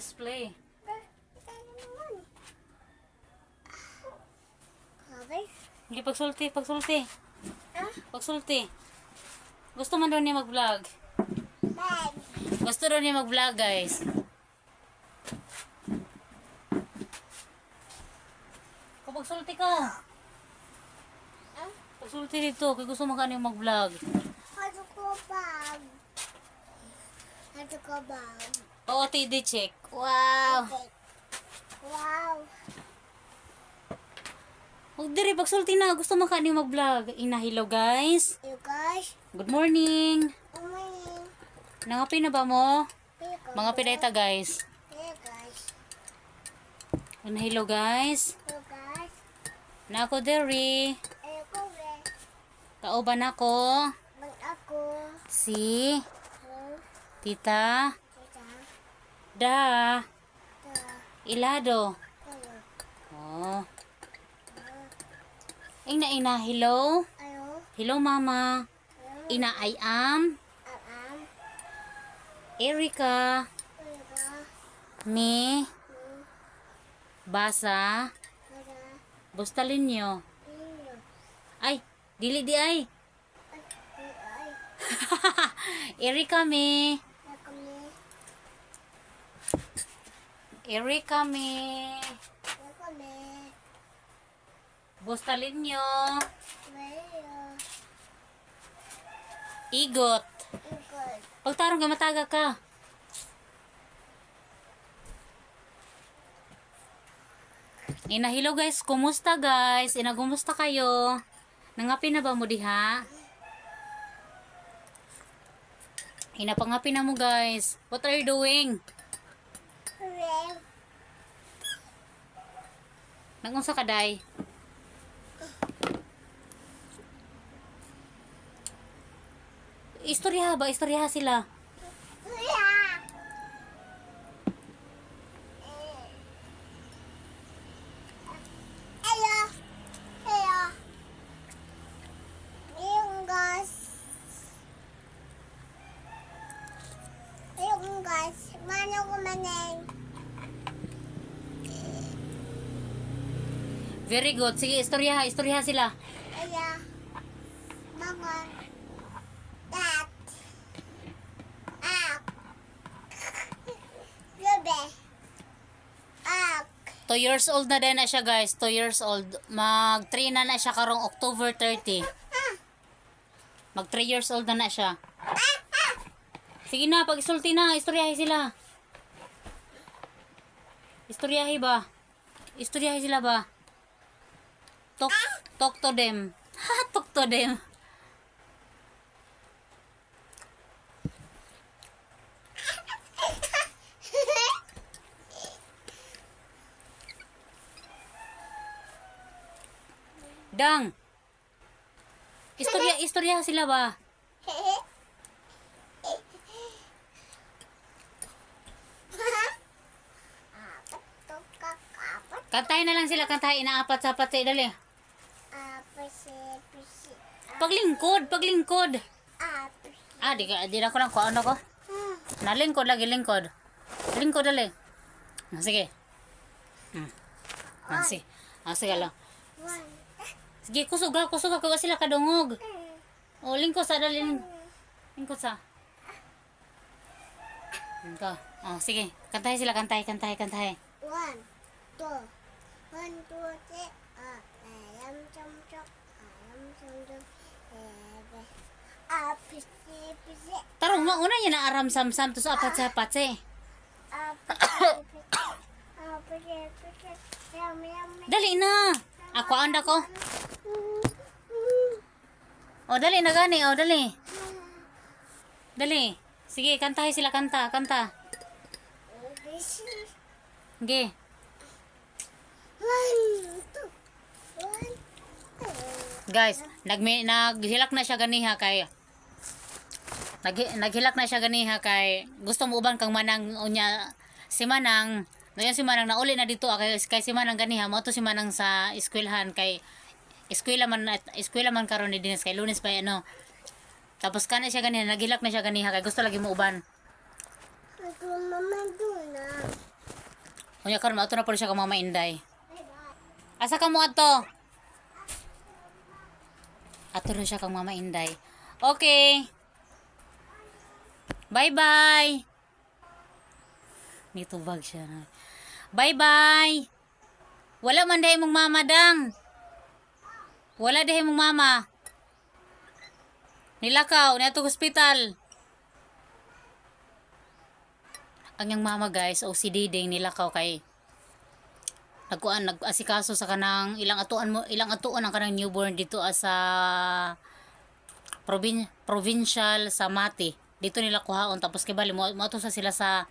display. Hindi, pagsulti, pagsulti. Pagsulti. Gusto man daw niya mag-vlog. Gusto daw niya mag-vlog, guys. Pagsulti ka. Pagsulti dito, kaya gusto mo kanina mag-vlog. Ano ko bag? Oo, TD check. Wow. Wow. Huwag diri, pagsulti na. Gusto mo kanina mag-vlog. Hello, guys. You guys? Good morning. Morning. Nangapi na ba mo? Mga pidayta, guys. Hey guys. Hello, guys. You guys? Na ako diri. Ayoko be. Kauban ako. Mag ako. Si Tita Tita. Da Ta. Ilado. Tayo. Oh. Ina, hello. Ayo. Hello, mama. Ina, I am Am. Erica. Ayoko. Me Basa Ada. Bustalinyo. Inyo. Ay, dili di ay. Ay. Erica me. Kami. Erica me. Kami. Bustalinyo. Mayo. Igot. Ikot. Pagtarong ka mataga ka. Ina, hello guys. Kumusta guys? Ina, kumusta kayo? Nangapi na ba mo diha? Ina, pangapi na mo guys. What are you doing? Hooray. Nagunsa ka, day? Istorya ba? Istorya sila. Hello. Hello. Yung guys. Yung guys. Mano ko maneng. Very good. Sige, istorya sila. Hello. Mama. Dad. Ak. Bebe. Ak. 2 years old na din na siya guys. 2 years old. Mag 3 na siya karong October 30. Mag 3 years old na siya. Sige na, pag-isulti na. Istoryahin sila. Istoryahin ba? Istoryahin sila ba? Talk to them. Talk to them. Dang. Istorya sila ba? Kantahin na lang sila, kantahin na apat-sapat sa dali. Paglingkod. Di na ko lang kung ano ko. Nalingkod lagi, lingkod. Lingkod dali. Sige. Sige lang. Sige, kusog ka sila kadungog. O, lingkod sa dali. Lingkod sa. Lingkod. O, sige. Kantahin sila, kantahin. 1, 2, 1, 2, 3. Ayam chomchok. Ayam chomchok. Pisi. Tarong, mauna niya na aram samsam to sa apat-sapat eh. Pisi. Yum. Dali na. Ako anda ko. O, dali na gani. O, dali. Dali. Sige, kantahin sila, kanta. Pisi. Sige. 1, 2, 1. Guys, naghilak na siya ganiha kay naghilak na siya ganiha kay gusto mo uban kang manang unya si Manang. Ngayon si Manang nauli na dito kay si Manang ganiha mo to si Manang sa eskwelahan kay eskwela man karon ni Dines kay Lunes pa ano. Tapos kana siya ganiha, naghilak na siya ganiha kay gusto lagi mo uban. Ako mama doon na. Unya karon mauto na po siya kang Mama Inday. Bye-bye. Asa ka mo ato? Ato na siya kang Mama Inday. Okay. Bye-bye. Nitubag siya na. Bye-bye. Wala man dahi mong mama dang. Wala dahi mong mama. Nilakaw, niya hospital. Ang yang mama guys, OCD ding nilakaw kay nag-asikaso sa kanang ilang atuan ang kanang newborn dito sa provincial sa Mati. Dito nila kuhaon tapos kay bali mo to sa sila sa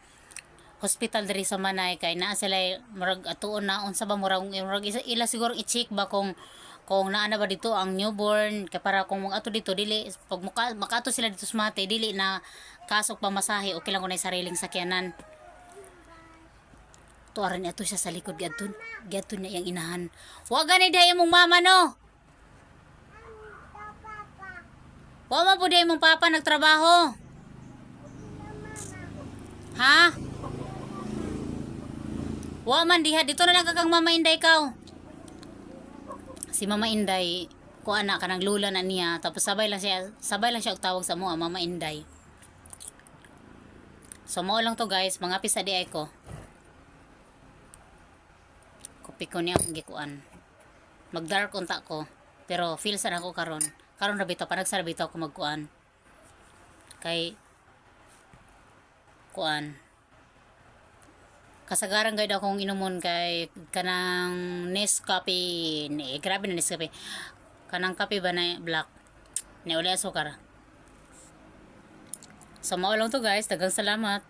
hospital diri sa Manay kay naa sila murag atuon na unsa ba murag ila siguro i-check ba kung naa na ba dito ang newborn kay para kung mag ato dito dili pag makato sila dito sa Mati dili na kasok pamasahe okay lang kun ay sariling sakyanan. Tuaran ato siya sa likod gadton niya yang inahan. Wa gani dahi imong mama no. Wa man po dahi imong papa nagtrabaho. Ha? Wa man diha dito na lang kakang Mama Inday kaw. Si Mama Inday ko anak kanang lula na niya tapos sabay lang siya og tawag sa mo Mama Inday. So mao lang to guys, mga pisa di ay ko. Kopi ko niya ang gikuan. Mag-dark unta ko pero feel sa ako karon. Karon ra bitaw pa nagsarbito ako magkuan. Kay kuan kasagaran gayud akong inumon kay kanang Nescafe ni grabe na Nescafe kanang kape ba na black ni uli asukar. So mao lang to guys, daghang salamat.